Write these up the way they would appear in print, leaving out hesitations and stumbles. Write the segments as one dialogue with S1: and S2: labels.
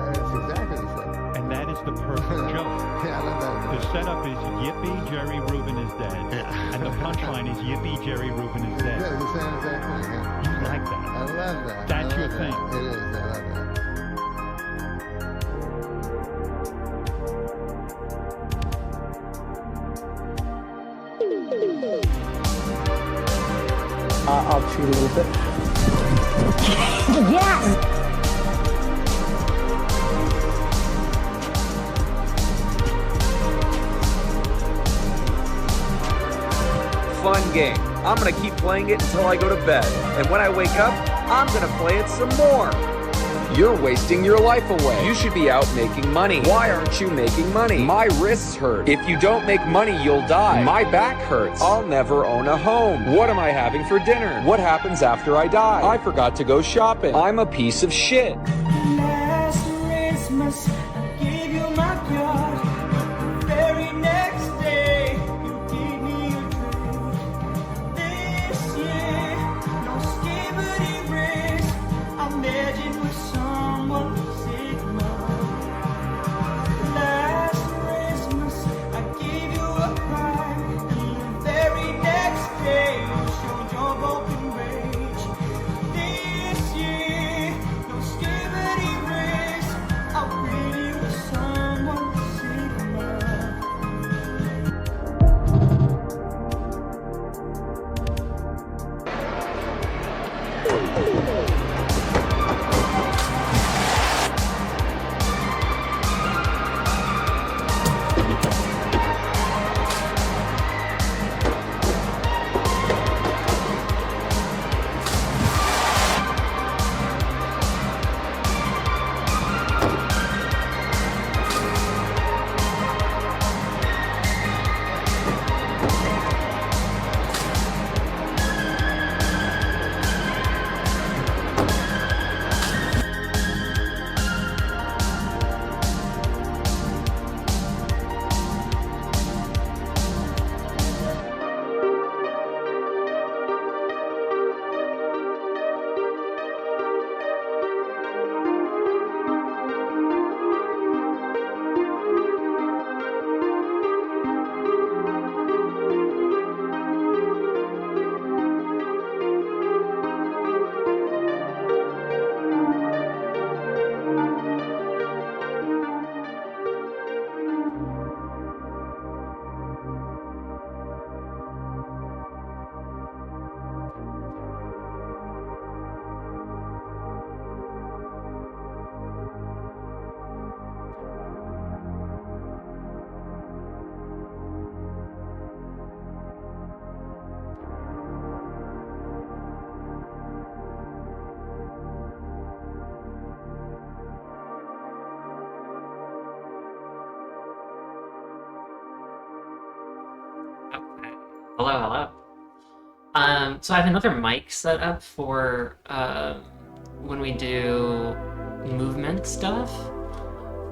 S1: it's exactly the same.
S2: And that is the perfect joke.
S1: Yeah, I love that.
S2: The setup is yippee, Jerry Rubin is dead.
S1: Yeah.
S2: And the punchline is yippee, Jerry Rubin is dead.
S1: Yeah, the same exact thing. Yeah.
S2: You like that?
S1: I love that.
S2: That's
S1: I
S2: your
S1: love
S2: thing.
S1: that. It is. I love that.
S3: I'll cheat a little bit.
S4: Yes!
S5: Fun game. I'm gonna keep playing it until I go to bed. And when I wake up, I'm gonna play it some more. You're wasting your life away. You should be out making money. Why aren't you making money? My wrists hurt. If you don't make money, you'll die. My back hurts. I'll never own a home. What am I having for dinner? What happens after I die? I forgot to go shopping. I'm a piece of shit.
S6: Last Christmas, I gave you my card. The very next day, you gave me a drink. This year, no skibbity race. I met you with someone Sigma. Last Christmas, I gave you a cry. And the very next day, you showed your broken rage. This year, no skibbity race. I'll greet you with someone Sigma.
S7: Okay. Hello, hello. So I have another mic set up for when we do movement stuff.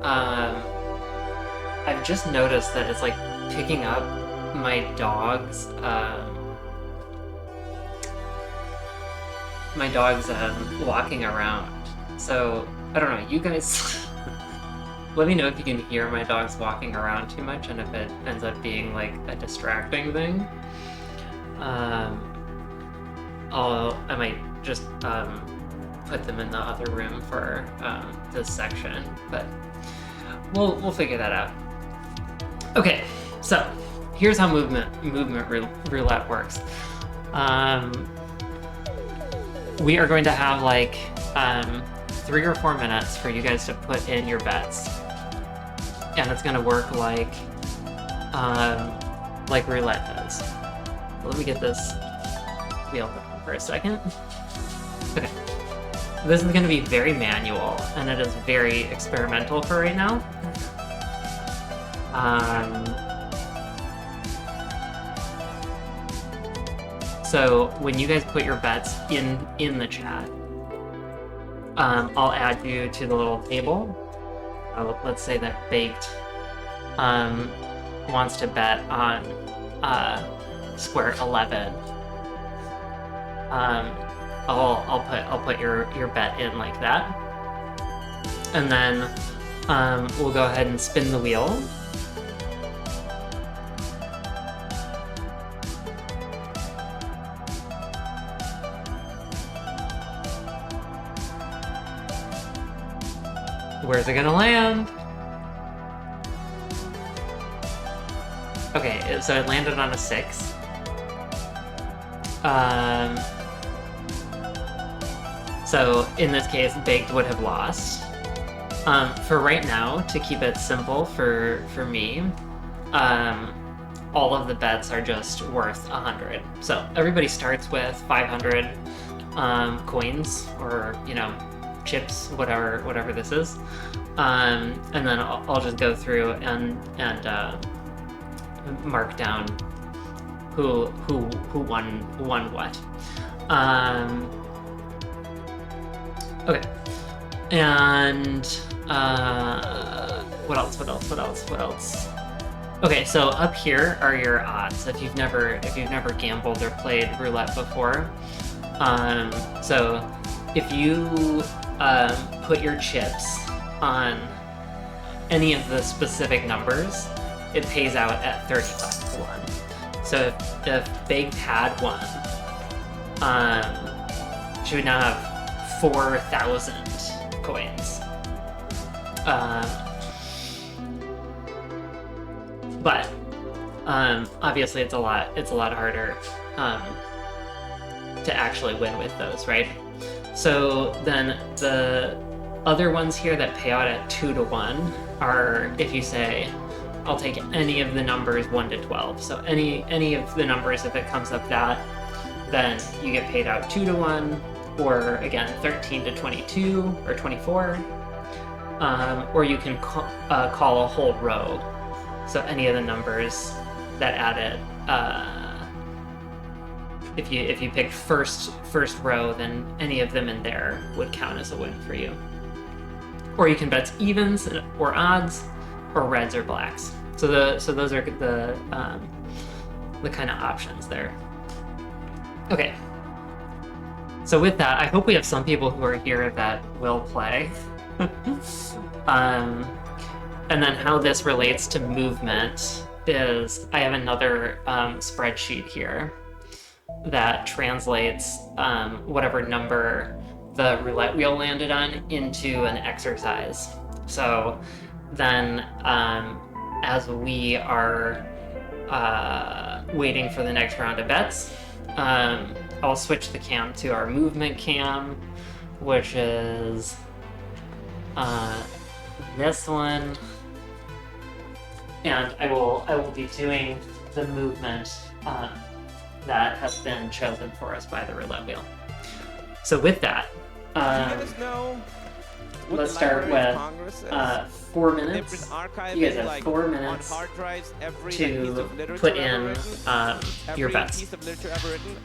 S7: I've just noticed that it's like picking up my dog's walking around. So I don't know, you guys let me know if you can hear my dogs walking around too much and if it ends up being like a distracting thing. I might just put them in the other room for this section, but we'll figure that out. Okay, so here's how movement roulette works. We are going to have like 3 or 4 minutes for you guys to put in your bets, and it's going to work like roulette does. Let me get this wheel for a second. Okay, this is going to be very manual, and it is very experimental for right now. So when you guys put your bets in the chat, I'll add you to the little table. Let's say that Baked wants to bet on square 11. I'll put your bet in like that, and then we'll go ahead and spin the wheel. Where's it gonna land? Okay, so it landed on a 6. So in this case, Baked would have lost. For right now, to keep it simple for me, all of the bets are just worth 100. So everybody starts with 500 coins, or chips, whatever this is, and then I'll just go through and mark down who won what. Okay, and what else? Okay, so up here are your odds if you've never gambled or played roulette before. So if you put your chips on any of the specific numbers, it pays out at 35 to 1. So if Baked had won, she would now have 4,000 coins. But obviously it's a lot harder to actually win with those, right? So then the other ones here that pay out at 2 to 1 are if you say, I'll take any of the numbers 1 to 12. So any of the numbers, if it comes up that, then you get paid out 2 to 1, or again 13 to 22 or 24, or you can call a whole row. So any of the numbers that added, if you picked first row, then any of them in there would count as a win for you. Or you can bet evens or odds, or reds or blacks. So those are the kind of options there. Okay. So with that, I hope we have some people who are here that will play. And then how this relates to movement is I have another spreadsheet here that translates whatever number the roulette wheel landed on into an exercise. So then as we are waiting for the next round of bets, I'll switch the cam to our movement cam, which is this one, and I will be doing the movement that has been chosen for us by the roulette wheel. So with that, let's start with 4 minutes. You guys have 4 minutes to put in your bets.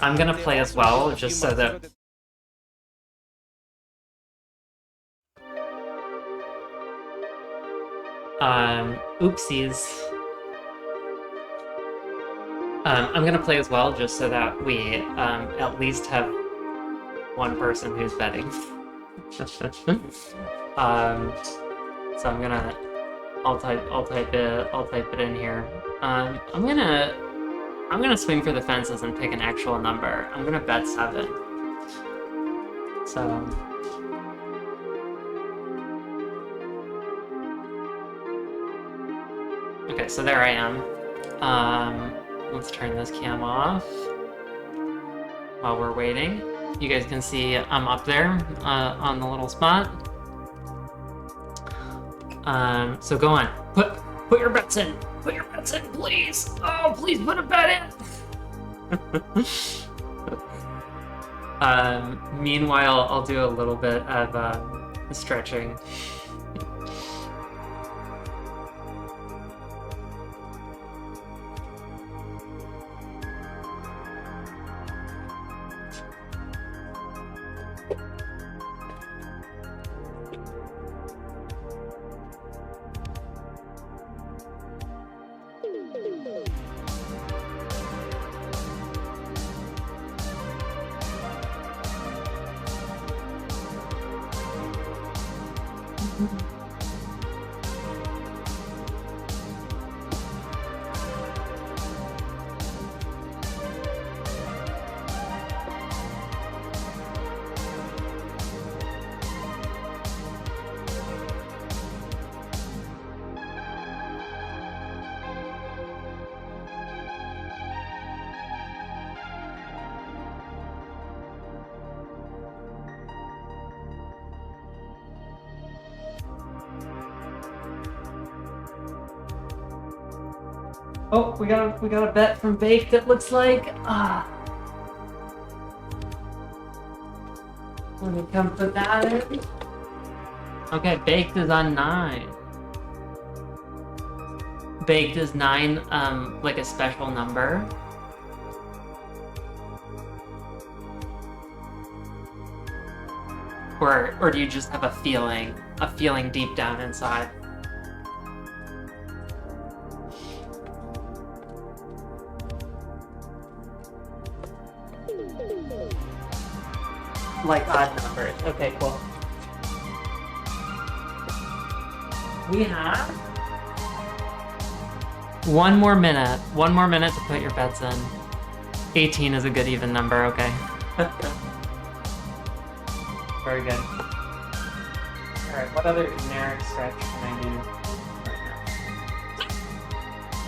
S7: I'm gonna play as well, just so that oopsies. I'm gonna play as well, just so that we at least have one person who's betting. So I'll type it in here. I'm gonna swing for the fences and pick an actual number. I'm gonna bet 7. So okay, so there I am. Let's turn this cam off while we're waiting. You guys can see I'm up there on the little spot. So go on, put your bets in. Put your bets in, please. Oh, please put a bet in. Meanwhile, I'll do a little bit of stretching. Oh, we got a bet from Baked, it looks like. Let me come put that in. Okay, Baked is on 9. Baked is 9, like a special number. Or do you just have a feeling deep down inside? Like odd numbers. Okay, cool. We have 1 more minute. 1 more minute to put your bets in. 18 is a good even number, okay. Very good. Alright, what other generic stretch can I do right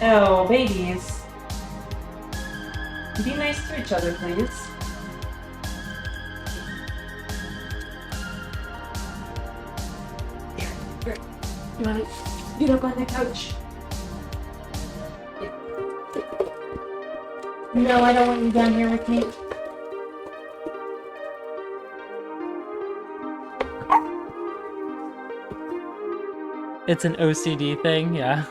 S7: now? Oh, babies. Be nice to each other, please. Here. You wanna get up on the couch? Yeah. No, I don't want you down here with me. It's an OCD thing, yeah.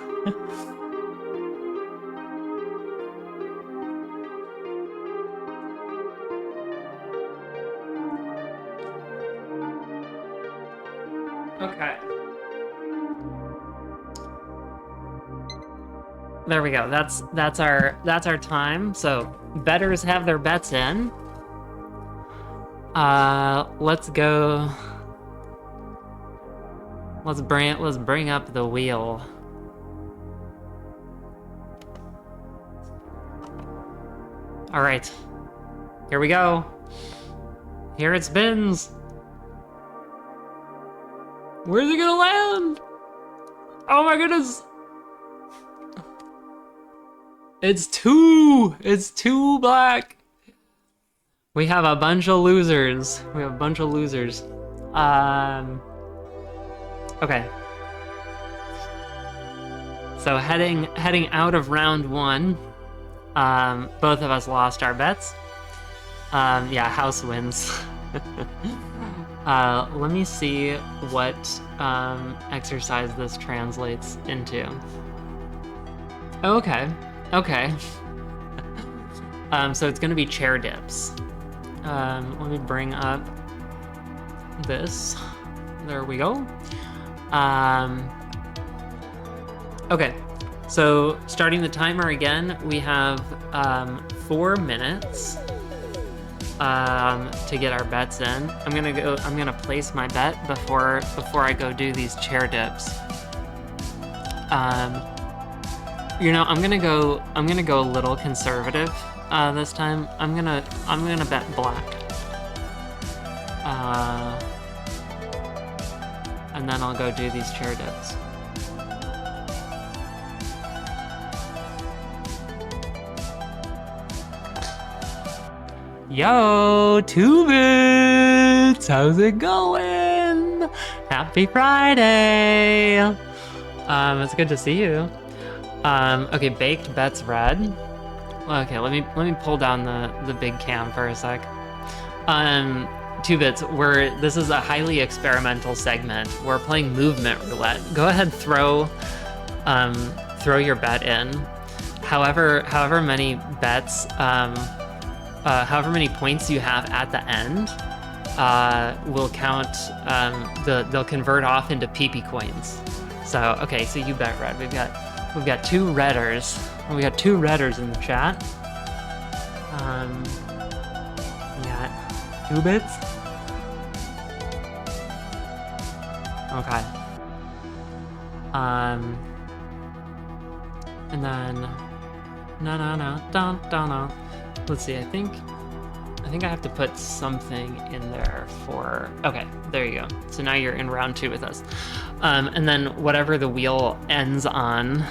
S7: Okay. There we go. That's our time. So bettors have their bets in. Let's go. Let's bring up the wheel. All right. Here we go. Here it spins. Where's it gonna land? Oh my goodness. It's 2. It's 2 black. We have a bunch of losers. Okay. So heading out of round 1, both of us lost our bets. Yeah, house wins. Let me see what exercise this translates into. Okay. So it's gonna be chair dips. Let me bring up this. There we go. Okay, so starting the timer again, we have 4 minutes to get our bets in. I'm gonna place my bet before I go do these chair dips. You know, I'm gonna go a little conservative this time. I'm gonna bet black. And then I'll go do these chair dips. Yo, 2 bits! How's it going? Happy Friday! It's good to see you. Okay, Baked bets red. Okay, let me pull down the big cam for a sec. 2 bits. This is a highly experimental segment. We're playing movement roulette. Go ahead, throw your bet in. However many bets, however many points you have at the end, will count. They'll convert off into PP coins. So okay, so you bet red. We've got 2 redders. We got 2 redders in the chat. We got 2 bits. Okay. And then no. Let's see. I think I have to put something in there for. Okay, there you go. So now you're in round 2 with us. And then whatever the wheel ends on,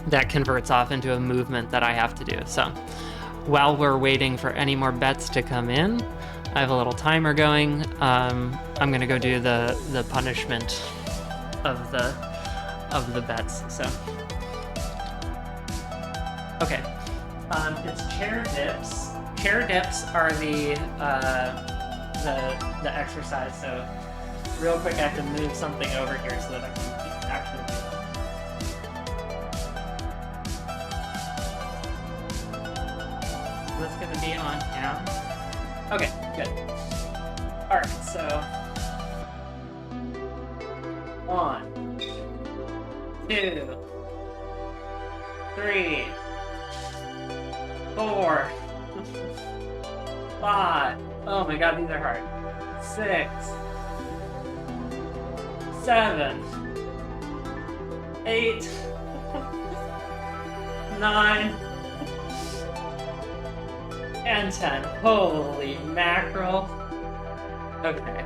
S7: that converts off into a movement that I have to do. So while we're waiting for any more bets to come in, I have a little timer going. I'm gonna go do the punishment of the bets. So okay, it's chair dips. Chair dips are the exercise. So real quick, I have to move something over here so that I can actually do it. That's gonna be on cam. Okay, good. All right, so 1, 2, 3, 4, 5. Oh my God, these are hard. 6, 7, 8, 9, and 10. Holy mackerel. Okay.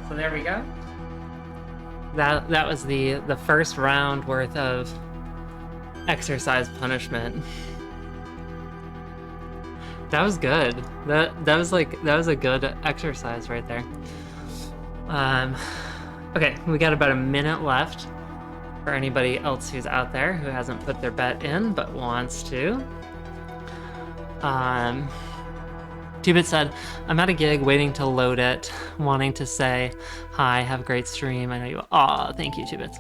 S7: So there we go. That was the first round worth of exercise punishment. That was good. That was a good exercise right there. Okay, we got about a minute left for anybody else who's out there who hasn't put their bet in but wants to. 2-Bit said, I'm at a gig waiting to load it, wanting to say hi, have a great stream. I know you. Aw, thank you, 2-Bits.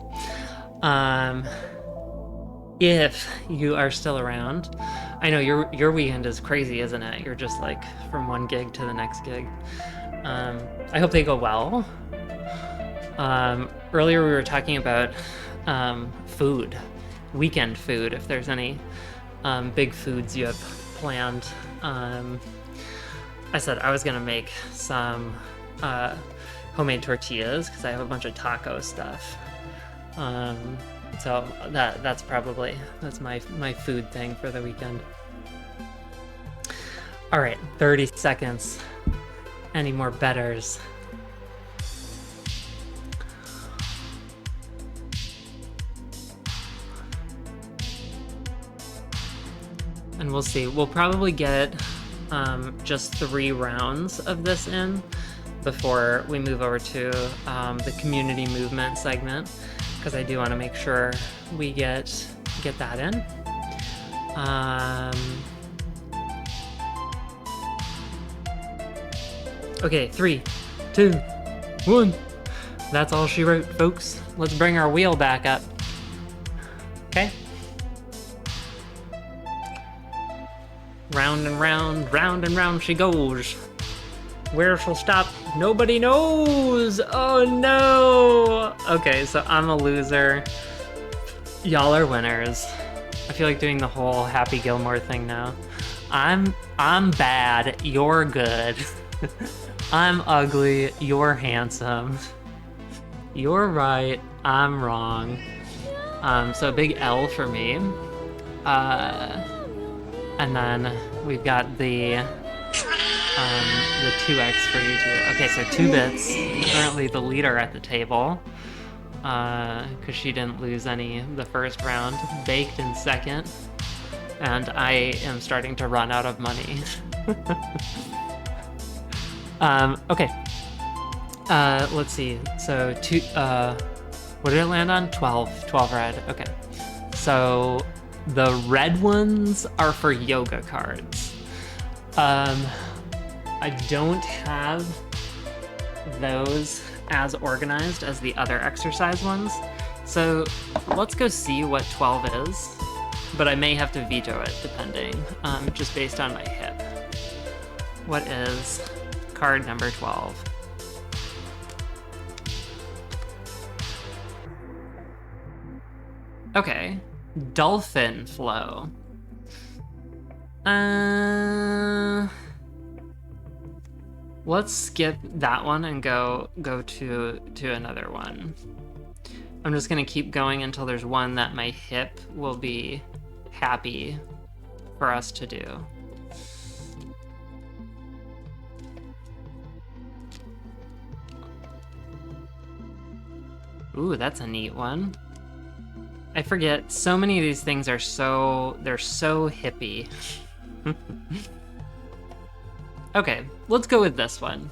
S7: If you are still around, I know your weekend is crazy, isn't it? You're just like from one gig to the next gig. I hope they go well. Earlier we were talking about food, weekend food, if there's any big foods you have planned. I said I was gonna make some homemade tortillas because I have a bunch of taco stuff. So that's my food thing for the weekend. All right, 30 seconds. Any more betters? And we'll see. We'll probably get just 3 rounds of this in before we move over to the community movement segment, because I do want to make sure we get that in. Okay, 3, 2, 1. That's all she wrote, folks. Let's bring our wheel back up. Okay. Round and round she goes. Where she'll stop, nobody knows. Oh no. Okay, so I'm a loser. Y'all are winners. I feel like doing the whole Happy Gilmore thing now. I'm bad, you're good. I'm ugly, you're handsome. You're right, I'm wrong. So a big L for me. And then we've got the 2x for you two. Okay, so 2-Bits, currently the leader at the table, because she didn't lose any the first round. Baked in second, and I am starting to run out of money. Okay. Let's see. So what did it land on? 12 red. Okay. So the red ones are for yoga cards. I don't have those as organized as the other exercise ones. So let's go see what 12 is, but I may have to veto it depending, just based on my hip. What is card number 12? Okay, dolphin flow. let's skip that one and go to another one. I'm just gonna keep going until there's one that my hip will be happy for us to do. Ooh, that's a neat one. I forget, so many of these things are they're so hippie. Okay, let's go with this one.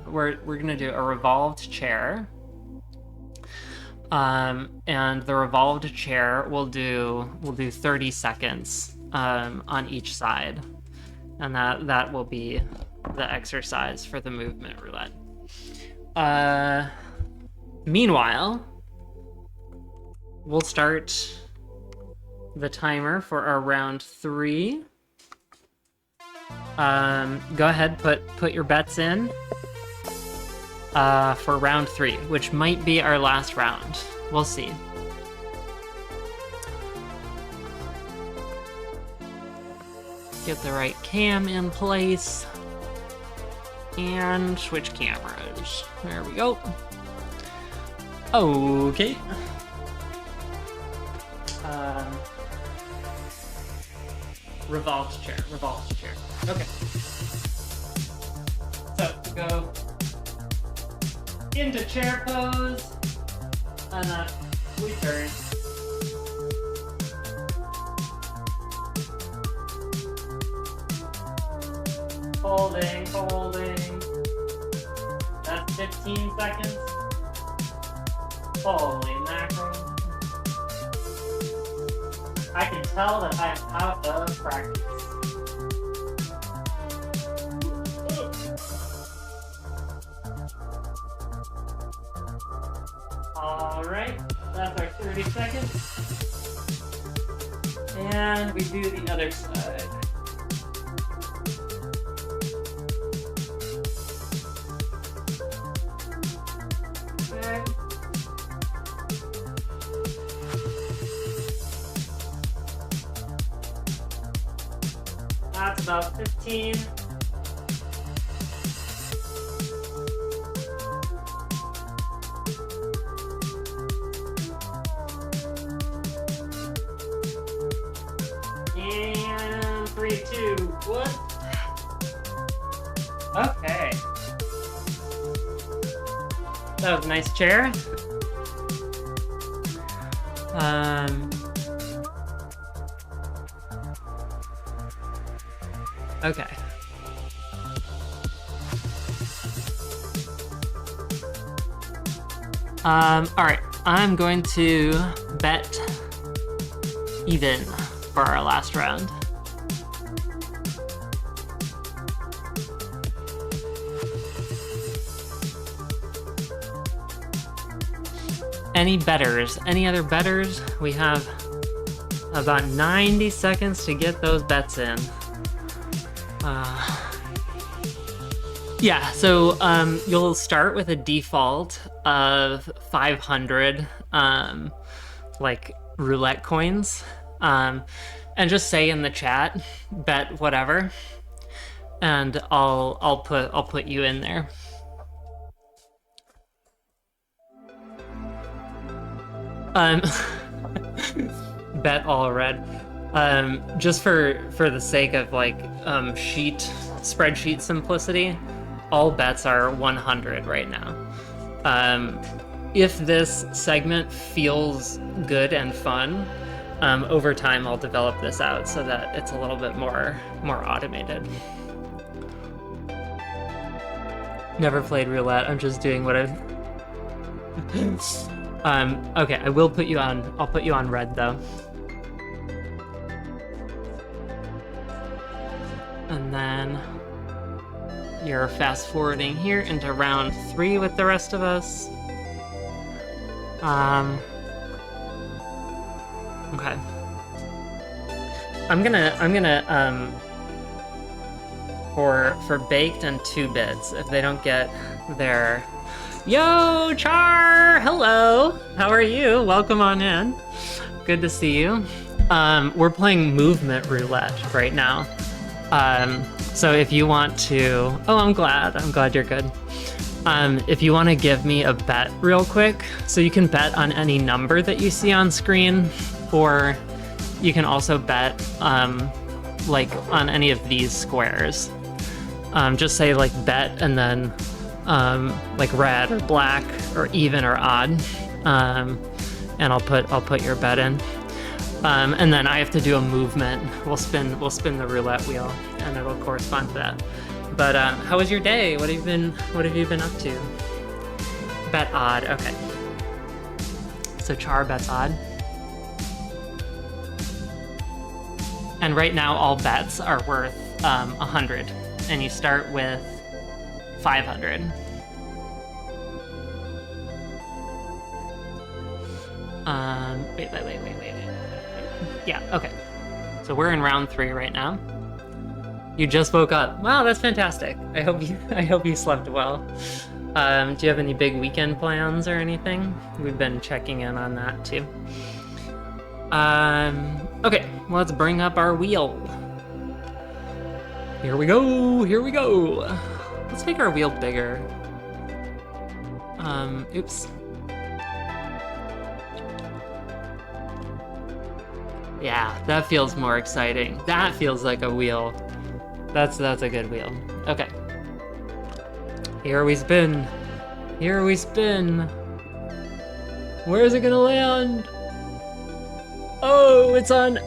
S7: We're gonna do a revolved chair. And the revolved chair will do 30 seconds on each side. And that will be the exercise for the movement roulette. Meanwhile, we'll start the timer for our round 3. Go ahead, put your bets in for round 3, which might be our last round. We'll see. Get the right cam in place and switch cameras. There we go. Okay. Revolved chair. Okay. So go into chair pose, and then we turn. Holding. That's 15 seconds. Holy mackerel. I can tell that I am out of practice. Alright, that's our 30 seconds. And we do the other side. Okay. That's about 15. And 3, 2, 1. Okay. That was a nice chair. Okay. All right, I'm going to bet even for our last round. Any betters? Any other betters? We have about 90 seconds to get those bets in. Yeah, so you'll start with a default of 500 like roulette coins, and just say in the chat, bet whatever, and I'll put you in there. Bet all red. Just for the sake of like spreadsheet simplicity, all bets are 100 right now. If this segment feels good and fun, over time I'll develop this out so that it's a little bit more automated. Never played roulette. I'm just doing what I've. Okay, I will put you on. I'll put you on red though. And then you're fast forwarding here into round 3 with the rest of us. Okay. I'm gonna for baked and 2 bits, if they don't get their. Yo, Char! Hello! How are you? Welcome on in. Good to see you. We're playing movement roulette right now. So if you want to, oh, I'm glad you're good. If you want to give me a bet real quick, so you can bet on any number that you see on screen, or you can also bet like on any of these squares. Just say like bet and then like red or black or even or odd, and I'll put your bet in. And then I have to do a movement. We'll spin the roulette wheel, and it'll correspond to that. But how was your day? What have you been up to? Bet odd. Okay. So Char bets odd. And right now all bets are worth 100, and you start with 500. Wait. Yeah, okay. So we're in round 3 right now. You just woke up. Wow, that's fantastic. I hope you slept well. Do you have any big weekend plans or anything? We've been checking in on that too. Okay, let's bring up our wheel. Here we go. Let's make our wheel bigger. Oops. Yeah, that feels more exciting. That feels like a wheel. That's a good wheel. Okay. Here we spin. Where is it gonna land? Oh, it's on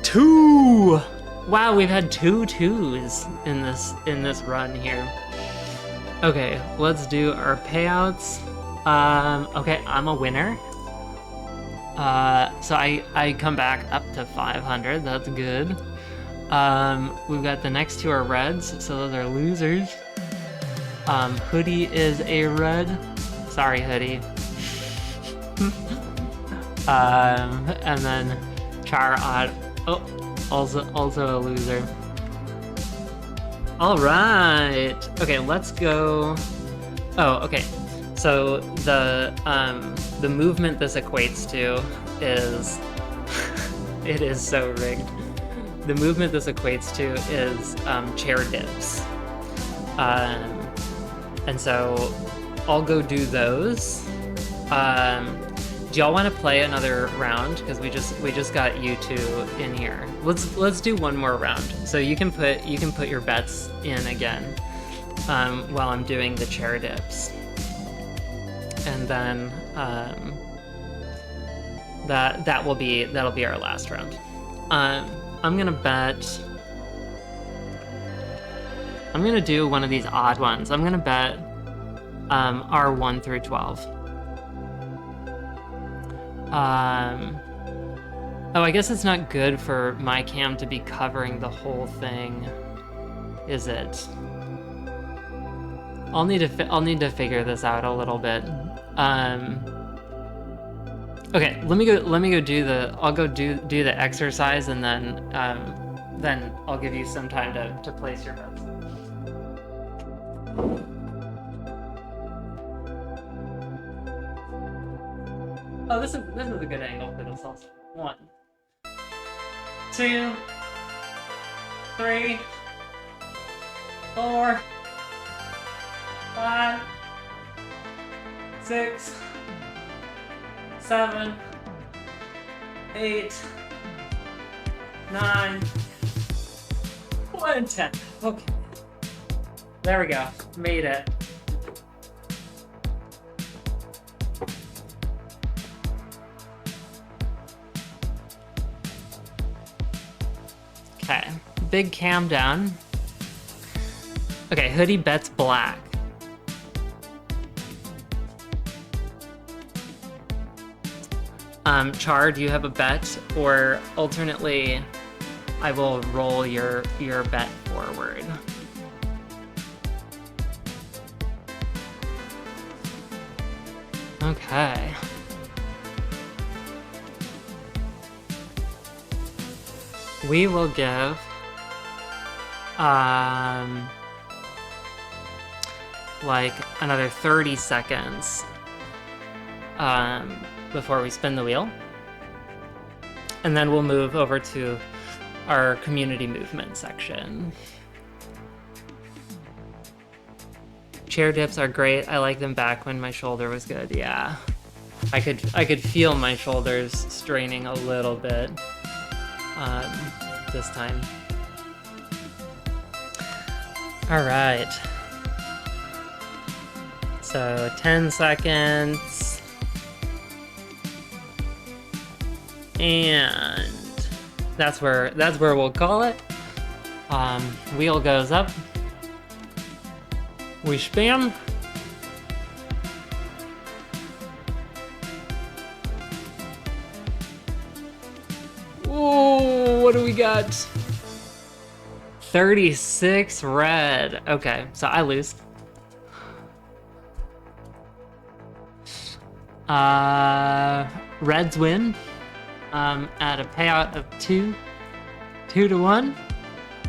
S7: 2. Wow, we've had 2 2s in this run here. Okay, let's do our payouts. Okay, I'm a winner. So I come back up to 500. That's good. We've got the next 2 are reds, so those are losers. Hoodie is a red. Sorry, Hoodie. And then Char odd. Oh, also a loser. All right. Okay, let's go. Oh, okay. So the movement this equates to is it is so rigged. The movement this equates to is chair dips. And so I'll go do those. Do y'all want to play another round? Because we just got you 2 in here. Let's do one more round. So you can put your bets in again while I'm doing the chair dips. And then that'll be our last round. I'm gonna do one of these odd ones. I'm gonna bet our 1 through 12. Oh, I guess it's not good for my cam to be covering the whole thing, is it? I'll need to figure this out a little bit. Okay, let me go do the exercise, and then I'll give you some time to place your bets. Oh, this is a good angle for this also. 1, 2, 3, 4, 5, 6, 7, 8, 9, 10. Okay. There we go. Made it. Okay. Big cam down. Okay, Hoodie bets black. Char, do you have a bet? Or alternately, I will roll your bet forward. Okay. We will give like another 30 seconds before we spin the wheel, and then we'll move over to our community movement section. Chair dips are great. I like them back when my shoulder was good. Yeah, I could feel my shoulders straining a little bit this time. All right. So 10 seconds. And that's where we'll call it. Wheel goes up. We spam. Ooh, what do we got? 36 red. Okay, so I lose. Reds win. At a payout of 2 to 1.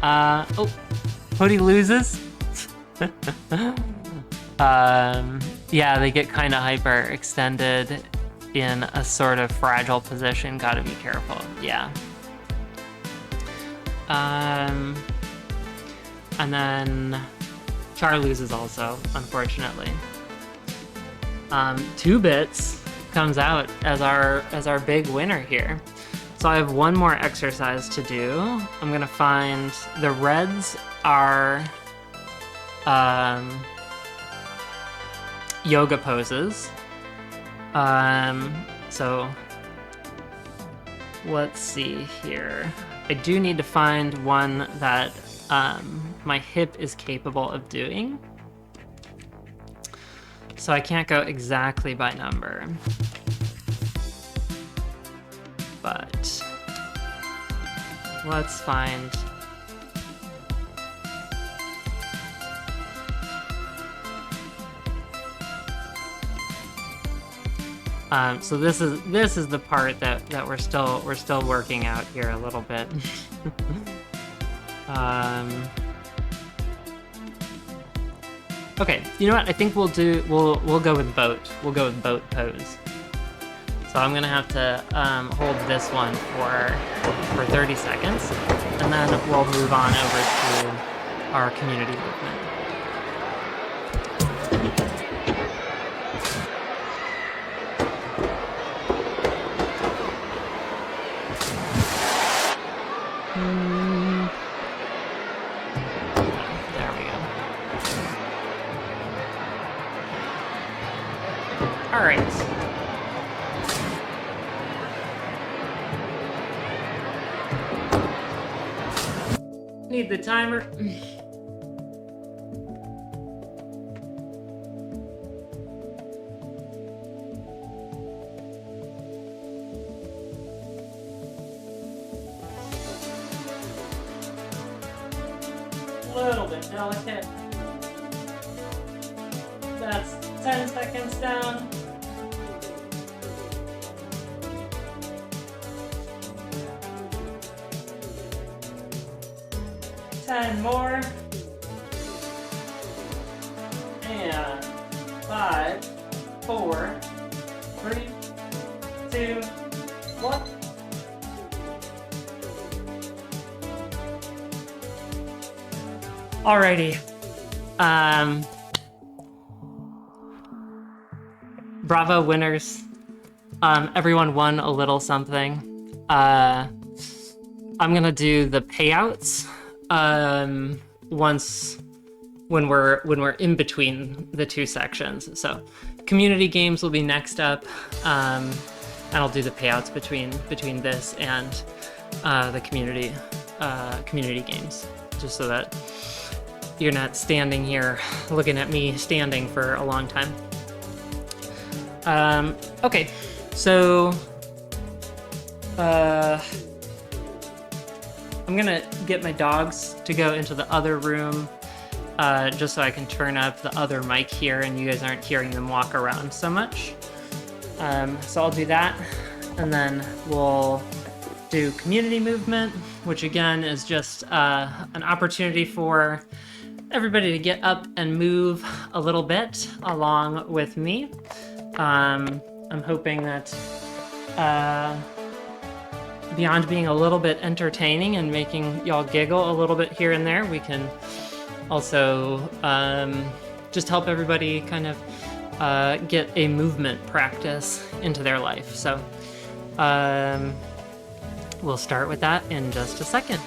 S7: Oh, Hoodie loses. Yeah, they get kind of hyper extended in a sort of fragile position. Gotta be careful. Yeah. And then Char loses also, unfortunately. 2 bits comes out as our big winner here. So I have one more exercise to do. I'm gonna find the reds are yoga poses. So let's see here. I do need to find one that my hip is capable of doing. So I can't go exactly by number. But let's find so this is the part that we're still working out here a little bit. Okay, you know what? I think we'll go with boat. We'll go with boat pose. So I'm gonna have to hold this one for 30 seconds, and then we'll move on over to our community movement. There we go. All right. Need the timer. A little bit delicate. That's 10 seconds down. Ten more. And 5, 4, 3, 2, 1. Alrighty. Bravo winners. Everyone won a little something. I'm gonna do the payouts when we're in between the two sections. So community games will be next up, and I'll do the payouts between this and the community games, just so that you're not standing here looking at me standing for a long time. Okay, so I'm gonna get my dogs to go into the other room, just so I can turn up the other mic here and you guys aren't hearing them walk around so much. So I'll do that, and then we'll do community movement, which again is just an opportunity for everybody to get up and move a little bit along with me. I'm hoping that beyond being a little bit entertaining and making y'all giggle a little bit here and there, we can also just help everybody kind of get a movement practice into their life. So we'll start with that in just a second.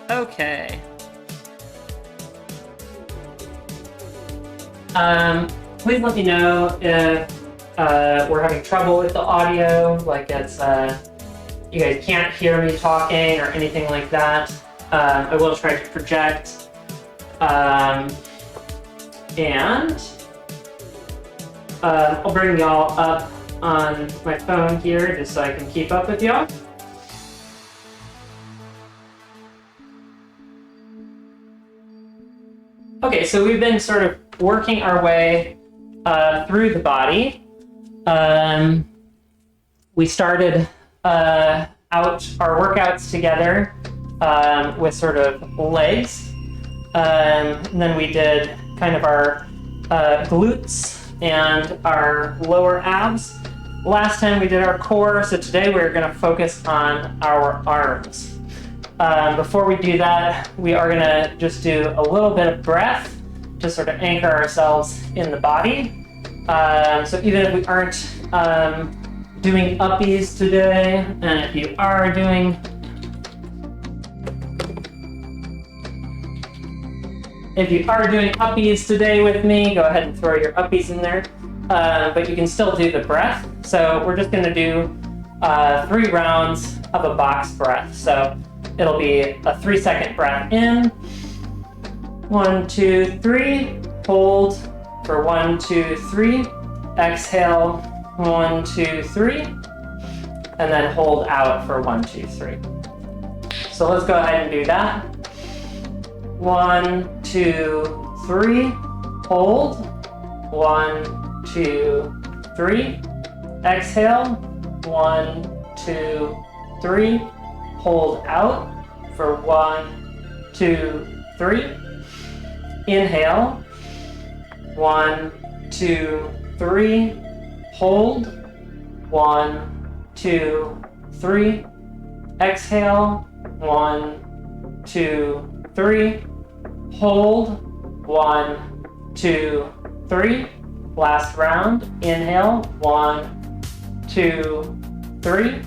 S7: Okay. Please let me know if we're having trouble with the audio, like it's you guys can't hear me talking or anything like that. I will try to project, and I'll bring y'all up on my phone here just so I can keep up with y'all. Okay, so we've been sort of working our way through the body. We started out our workouts together with sort of legs. And then we did kind of our glutes and our lower abs. Last time we did our core, so today we're going to focus on our arms. Before we do that, we are going to just do a little bit of breath to sort of anchor ourselves in the body. So even if we aren't doing uppies today, and if you are doing uppies today with me, go ahead and throw your uppies in there. But you can still do the breath. So we're just going to do 3 rounds of a box breath. So it'll be a 3-second breath in. 1, 2, 3. Hold for 1, 2, 3. Exhale. 1, 2, 3. And then hold out for 1, 2, 3. So let's go ahead and do that. 1, 2, 3. Hold. 1, 2, 3. Exhale. 1, 2, 3. Hold out for 1, 2, 3. Inhale. 1, 2, 3. Hold. 1, 2, 3. Exhale. 1, 2, 3. Hold. 1, 2, 3. Last round. Inhale. 1, 2, 3.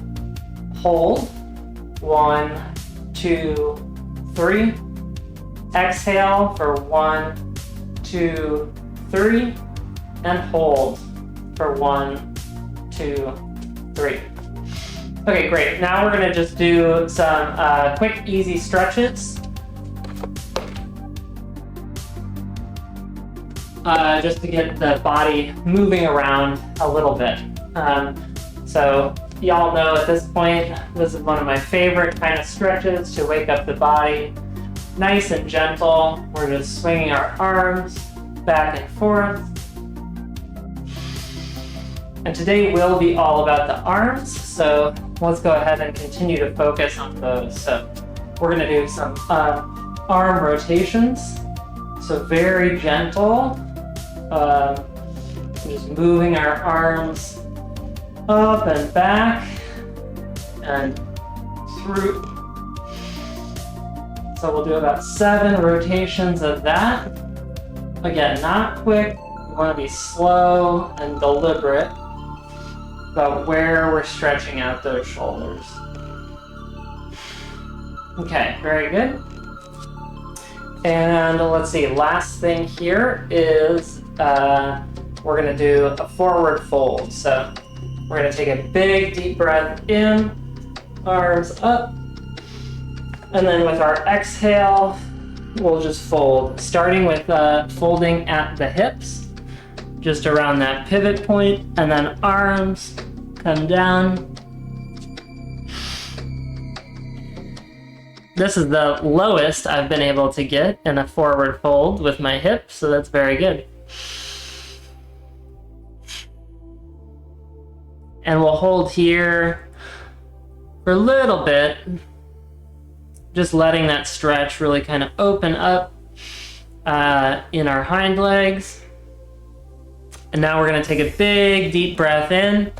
S7: Hold. 1, 2, 3. Exhale for 1, 2, 3. And hold for 1, 2, 3. Okay, great. Now we're going to just do some quick, easy stretches. Just to get the body moving around a little bit. So y'all know at this point, this is one of my favorite kind of stretches to wake up the body. Nice and gentle. We're just swinging our arms back and forth. And today will be all about the arms, so let's go ahead and continue to focus on those. So we're going to do some arm rotations. So very gentle. Just moving our arms up and back and through. So we'll do about 7 rotations of that. Again, not quick. We want to be slow and deliberate about where we're stretching out those shoulders. Okay, very good. And let's see, last thing here is we're going to do a forward fold. So we're going to take a big deep breath in, arms up, and then with our exhale, we'll just fold, starting with folding at the hips, just around that pivot point, and then arms come down,
S4: this is the lowest I've been able to get in a forward fold with my hip, so that's very good. And we'll hold here for a little bit, just letting that stretch really kind of open up in our hind legs. And now we're going to take a big deep breath in,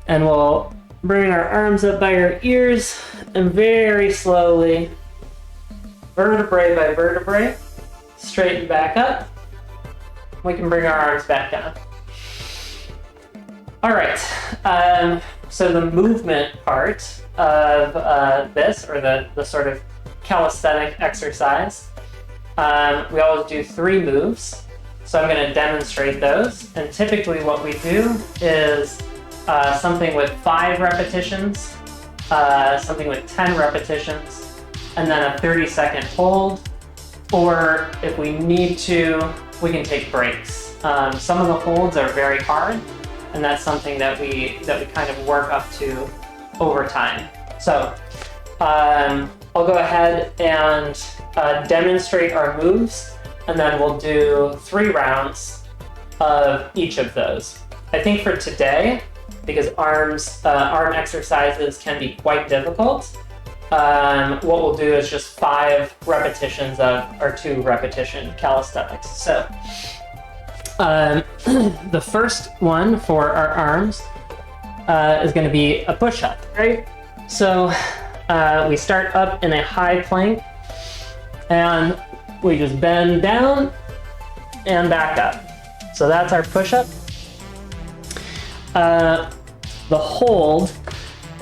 S4: and we'll bring our arms up by our ears and very slowly, vertebrae by vertebrae, straighten back up. We can bring our arms back down. All right, so the movement part of this, or the sort of calisthenic exercise, we always do 3 moves. So I'm going to demonstrate those. And typically what we do is something with 5 repetitions, something with 10 repetitions, and then a 30-second hold. Or if we need to, we can take breaks. Some of the holds are very hard, and that's something that we kind of work up to over time. So I'll go ahead and demonstrate our moves, and then we'll do 3 rounds of each of those. I think for today, because arm exercises can be quite difficult, what we'll do is just 5 repetitions of our 2 repetition calisthenics. So the first one for our arms is going to be a push-up, right? So we start up in a high plank, and we just bend down and back up. So that's our push-up. The hold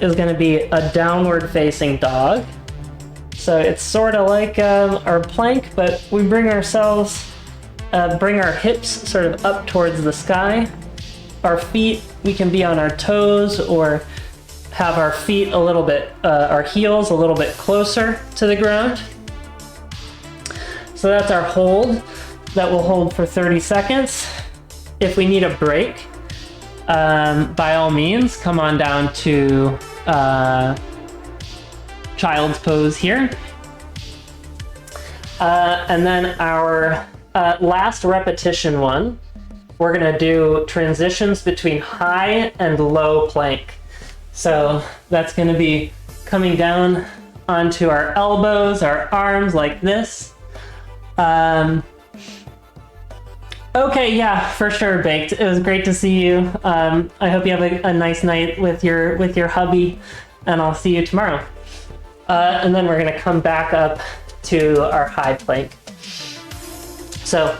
S4: is going to be a downward facing dog. So it's sort of like our plank, but we bring our hips sort of up towards the sky. Our feet, we can be on our toes or have our feet a little bit, our heels a little bit closer to the ground. So that's our hold that we'll hold for 30 seconds. If we need a break, by all means, come on down to child's pose here. And then our last repetition one, we're gonna do transitions between high and low plank. So that's gonna be coming down onto our elbows, our arms like this. Okay, yeah, for sure, Baked. It was great to see you. I hope you have a nice night with your hubby, and I'll see you tomorrow. And then we're gonna come back up to our high plank. So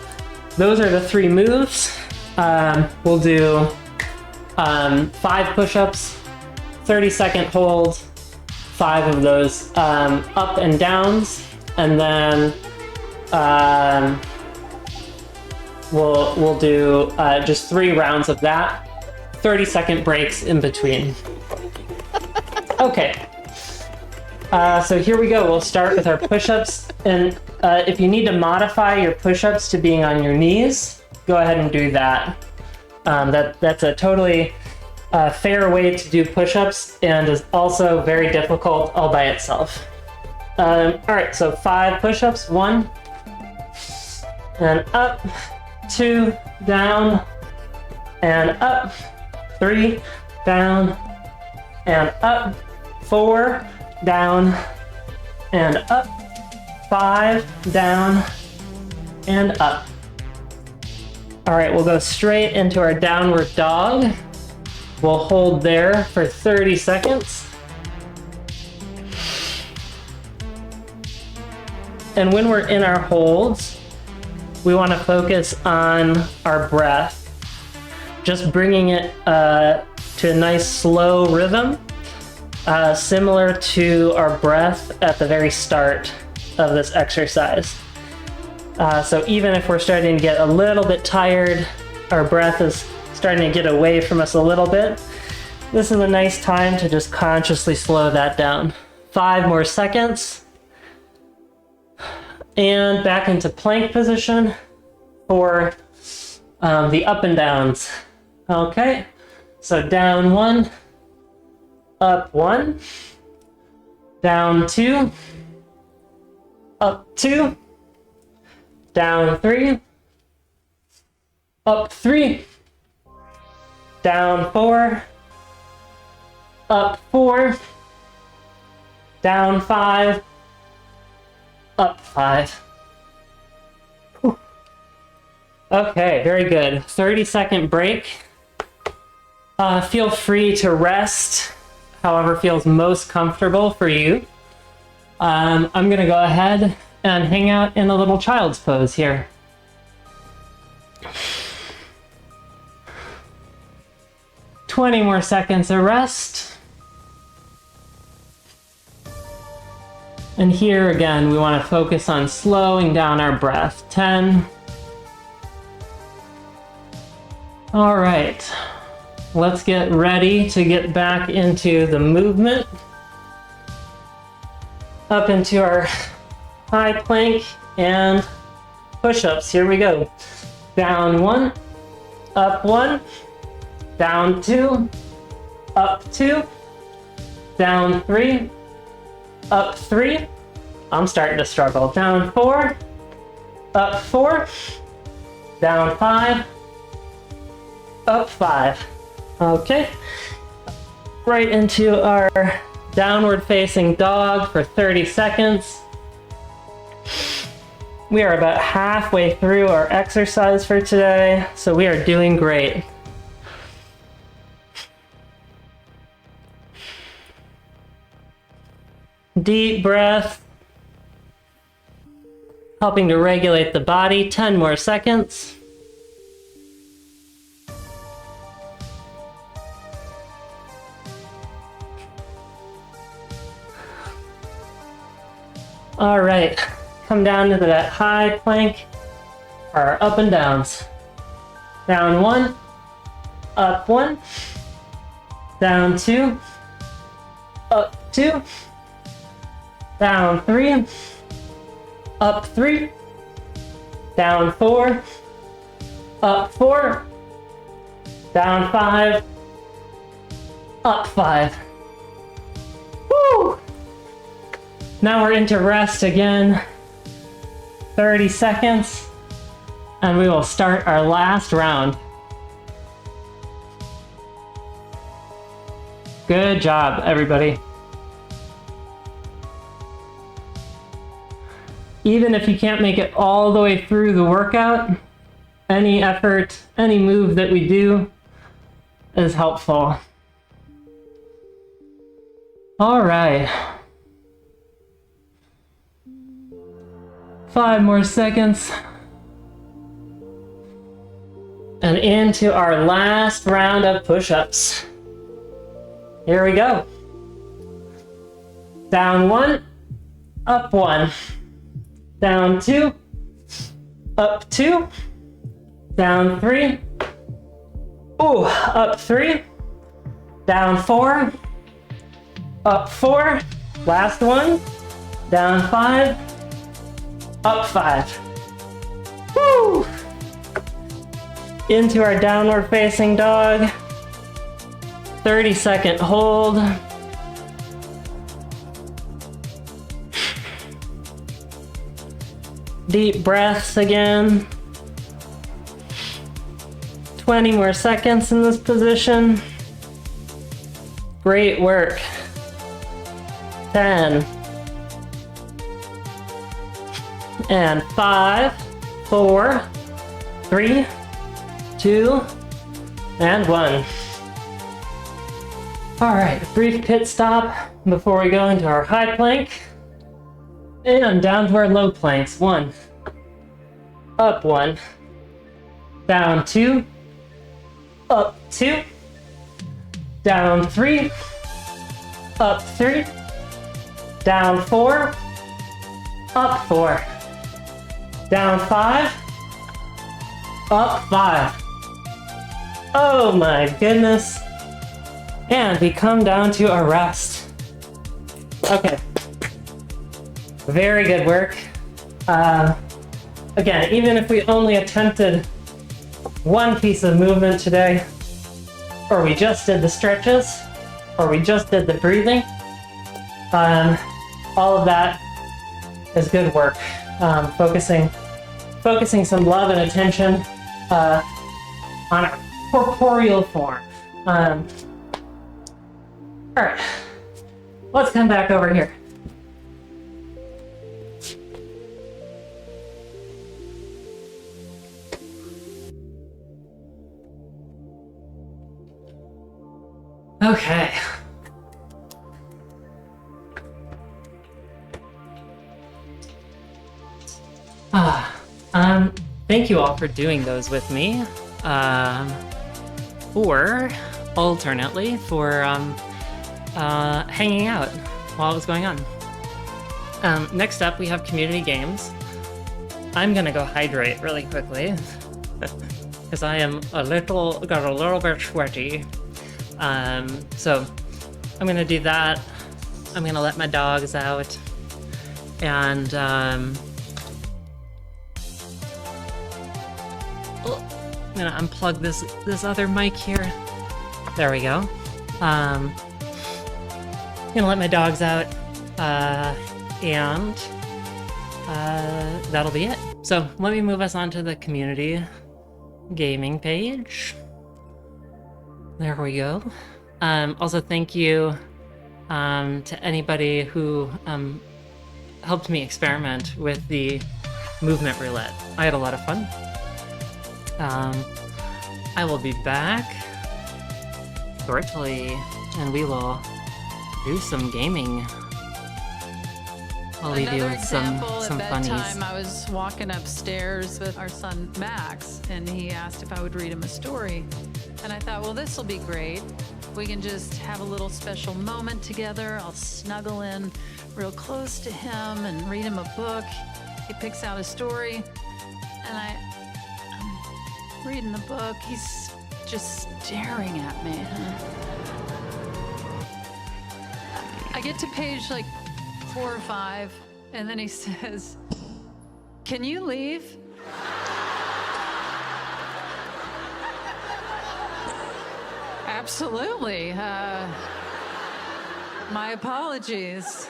S4: those are the 3 moves. We'll do 5 push-ups, 30-second hold, 5 of those up and downs, and then we'll do just 3 rounds of that, 30-second breaks in between. Okay, so here we go. We'll start with our push-ups, and if you need to modify your push-ups to being on your knees, go ahead and do that. That's a totally fair way to do push-ups, and is also very difficult all by itself. All right, so 5 push-ups, 1, and up, 2, down, and up, 3, down, and up, 4, down, and up, 5, down, and up. All right, we'll go straight into our downward dog. We'll hold there for 30 seconds. And when we're in our holds, we want to focus on our breath, just bringing it to a nice slow rhythm, similar to our breath at the very start of this exercise. So even if we're starting to get a little bit tired, our breath is starting to get away from us a little bit, this is a nice time to just consciously slow that down. 5 more seconds. And back into plank position for the up and downs. Okay, so down 1, up 1, down 2, 2, down 3, up 3, down 4, up 4, down 5, up 5. Whew. Okay, very good. 30-second break. Feel free to rest however feels most comfortable for you. I'm gonna go ahead and hang out in a little child's pose here. "20 more seconds of rest. And here again, we want to focus on slowing down our breath. 10. All right, let's get ready to get back into the movement. Up into our high plank and push-ups. Here we go. Down 1, up 1, down 2, up 2, down 3, up 3. I'm starting to struggle. Down 4, up 4, down 5, up 5. Okay. Right into our downward facing dog for 30 seconds. We are about halfway through our exercise for today, so we are doing great. Deep breath, helping to regulate the body. 10 more seconds. All right, come down to that high plank, or up and downs. Down 1, up 1, down 2, up 2, down 3, up 3, down 4, up 4, down 5, up 5. Woo! Now we're into rest again. 30 seconds, and we will start our last round. Good job, everybody. Even if you can't make it all the way through the workout, any effort, any move that we do is helpful. All right. 5 more seconds. And into our last round of push-ups. Here we go. Down 1, up 1. Down 2, up 2, down 3, ooh, up 3, down 4, up 4, last one, down 5, up 5. Woo! Into our downward facing dog. 30-second hold. Deep breaths again. 20 more seconds in this position. Great work. 10. And 5, 4, 3, 2, and 1. All right, brief pit stop before we go into our high plank. And down to our low planks. 1, up 1, down 2, up 2, down 3, up 3, down 4, up 4, down 5, up 5. Oh my goodness. And we come down to a rest. Okay. Very good work. Again, even if we only attempted one piece of movement today, or we just did the stretches, or we just did the breathing, all of that is good work. focusing some love and attention on our corporeal form. All right, let's come back over here. Okay. Thank you all for doing those with me. Or alternately for hanging out while it was going on. Next up, we have community games. I'm gonna go hydrate really quickly because I am got a little bit sweaty. So I'm gonna do that. I'm gonna let my dogs out, and I'm gonna unplug this other mic here. There we go. Gonna let my dogs out, and that'll be it. So let me move us on to the community gaming page. There we go. Also, thank you to anybody who helped me experiment with the movement roulette. I had a lot of fun. I will be back shortly, and we will do some gaming. I'll leave you with some funnies.
S8: Bedtime, I was walking upstairs with our son Max, and he asked if I would read him a story. And I thought, well, this will be great. We can just have a little special moment together. I'll snuggle in real close to him and read him a book. He picks out a story, and I'm reading the book. He's just staring at me. I get to page like 4 or 5, and then he says, "Can you leave?" Absolutely. My apologies.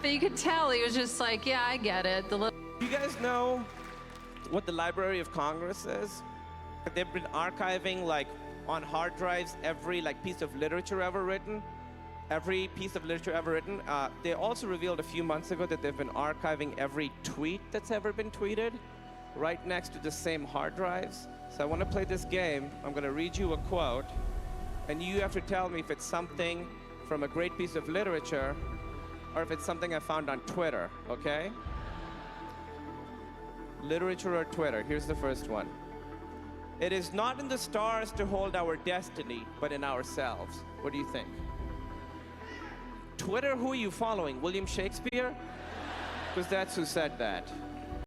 S8: But you could tell he was just like, yeah, I get it.
S9: You guys know what the Library of Congress is? They've been archiving like on hard drives every like piece of literature ever written. Every piece of literature ever written. They also revealed a few months ago that they've been archiving every tweet that's ever been tweeted right next to the same hard drives. So I want to play this game. I'm going to read you a quote, and you have to tell me if it's something from a great piece of literature or if it's something I found on Twitter, okay? Literature or Twitter. Here's the first one. It is not in the stars to hold our destiny, but in ourselves. What do you think? Twitter, who are you following? William Shakespeare? Because that's who said that.